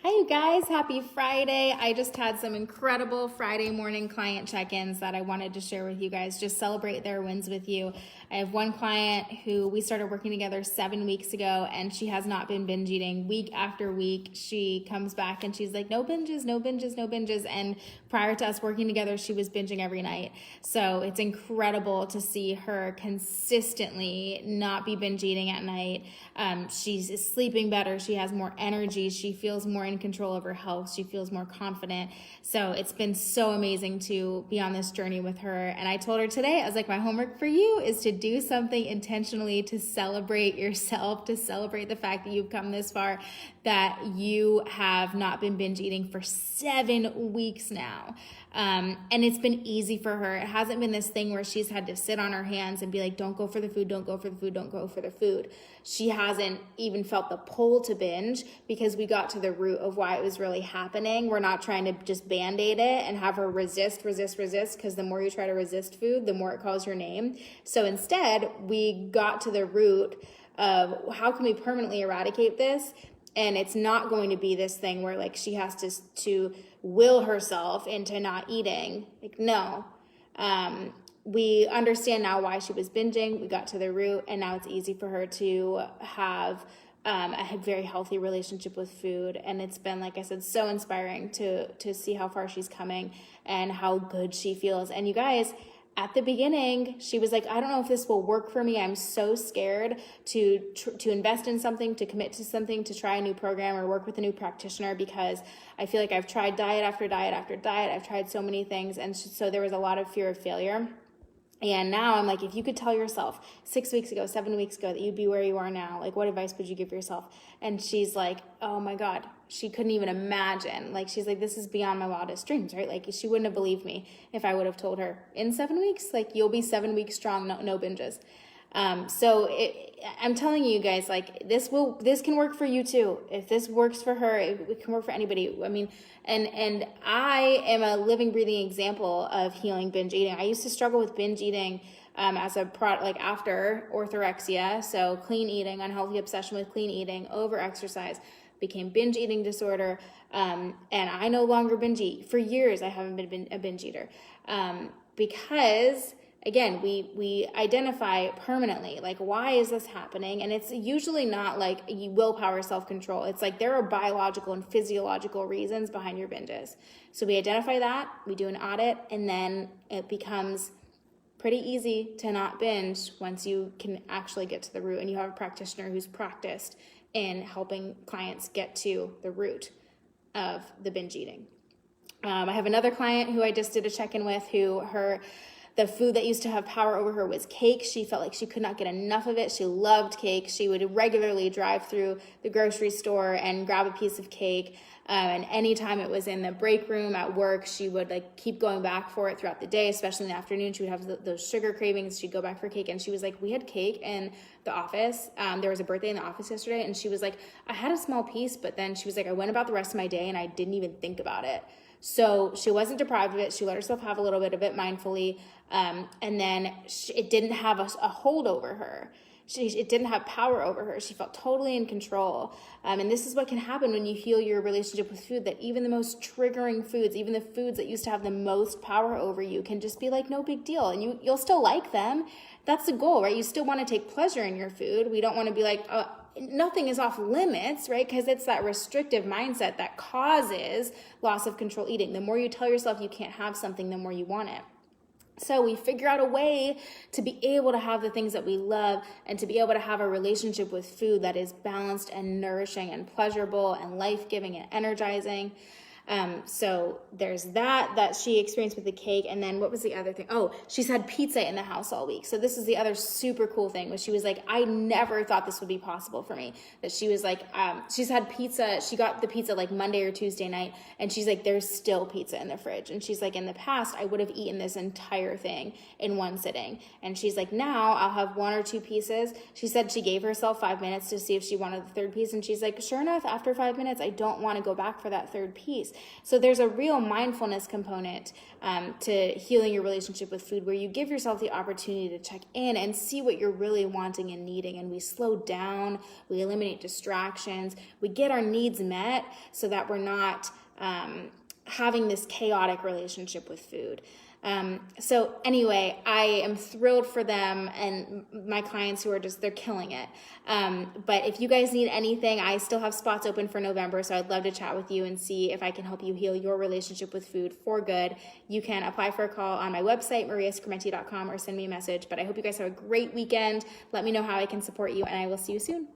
Hi, you guys. Happy Friday. I just had some incredible Friday morning client check-ins that I wanted to share with you guys, just celebrate their wins with you. I have one client who we started working together 7 weeks ago, and she has not been binge eating week after week. She comes back and she's like, no binges, no binges, no binges. And prior to us working together, she was binging every night. So it's incredible to see her consistently not be binge eating at night. She's sleeping better. She has more energy. She feels more in control of her health. She feels more confident. So it's been so amazing to be on this journey with her. And I told her today, I was like, my homework for you is to do something intentionally to celebrate yourself, to celebrate the fact that you've come this far, that you have not been binge eating for 7 weeks now. And it's been easy for her. It hasn't been this thing where she's had to sit on her hands and be like, don't go for the food, don't go for the food, don't go for the food. She hasn't even felt the pull to binge because we got to the root of why it was really happening. We're not trying to just band-aid it and have her resist, because the more you try to resist food, the more it calls your name. So instead, we got to the root of how can we permanently eradicate this? And it's not going to be this thing where like she has to will herself into not eating. Like, no. We understand now why she was binging. We got to the root, and now it's easy for her to have a very healthy relationship with food. And it's been, like I said, so inspiring to see how far she's coming and how good she feels. And you guys, at the beginning, she was like, I don't know if this will work for me. I'm so scared to invest in something, to commit to something, to try a new program or work with a new practitioner, because I feel like I've tried diet after diet after diet. I've tried so many things. And so there was a lot of fear of failure. And now I'm like, if you could tell yourself 6 weeks ago, 7 weeks ago that you'd be where you are now, like what advice would you give yourself? And she's like, oh my God, she couldn't even imagine. Like, she's like, this is beyond my wildest dreams, right? Like, she wouldn't have believed me if I would have told her in 7 weeks, like, you'll be 7 weeks strong, no binges. I'm telling you guys, like, this can work for you too. If this works for her, it can work for anybody. I mean, and I am a living, breathing example of healing binge eating. I used to struggle with binge eating as a product, like after orthorexia, so clean eating, unhealthy obsession with clean eating, over exercise, became binge eating disorder, and I no longer binge eat. For years, I haven't been a binge eater because, again, we identify permanently, like, why is this happening? And it's usually not like willpower, self-control. It's like there are biological and physiological reasons behind your binges. So we identify that, we do an audit, and then it becomes pretty easy to not binge once you can actually get to the root and you have a practitioner who's practiced in helping clients get to the root of the binge eating. I have another client who I just did a check-in with the food that used to have power over her was cake. She felt like she could not get enough of it. She loved cake. She would regularly drive through the grocery store and grab a piece of cake. And anytime it was in the break room at work, she would like keep going back for it throughout the day, especially in the afternoon. She would have those sugar cravings. She'd go back for cake. And she was like, we had cake in the office. There was a birthday in the office yesterday. And she was like, I had a small piece, but then she was like, I went about the rest of my day and I didn't even think about it. So she wasn't deprived of it. She let herself have a little bit of it mindfully. And then it didn't have a hold over her. It didn't have power over her. She felt totally in control. And this is what can happen when you heal your relationship with food, that even the most triggering foods, even the foods that used to have the most power over you, can just be like, no big deal. And you'll still like them. That's the goal, right? You still want to take pleasure in your food. We don't want to be like, nothing is off limits, right? Because it's that restrictive mindset that causes loss of control eating. The more you tell yourself you can't have something, the more you want it. So we figure out a way to be able to have the things that we love and to be able to have a relationship with food that is balanced and nourishing and pleasurable and life-giving and energizing. So there's that she experienced with the cake. And then what was the other thing? Oh, she's had pizza in the house all week. So this is the other super cool thing, was she was like, I never thought this would be possible for me. That she was like, she's had pizza. She got the pizza like Monday or Tuesday night. And she's like, there's still pizza in the fridge. And she's like, in the past, I would have eaten this entire thing in one sitting. And she's like, now I'll have 1 or 2 pieces. She said she gave herself 5 minutes to see if she wanted the third piece. And she's like, sure enough, after 5 minutes, I don't want to go back for that third piece. So there's a real mindfulness component to healing your relationship with food, where you give yourself the opportunity to check in and see what you're really wanting and needing. And we slow down, we eliminate distractions, we get our needs met so that we're not having this chaotic relationship with food. So anyway, I am thrilled for them and my clients who are they're killing it. But if you guys need anything, I still have spots open for November. So I'd love to chat with you and see if I can help you heal your relationship with food for good. You can apply for a call on my website, mariascrementi.com, or send me a message. But I hope you guys have a great weekend. Let me know how I can support you, and I will see you soon.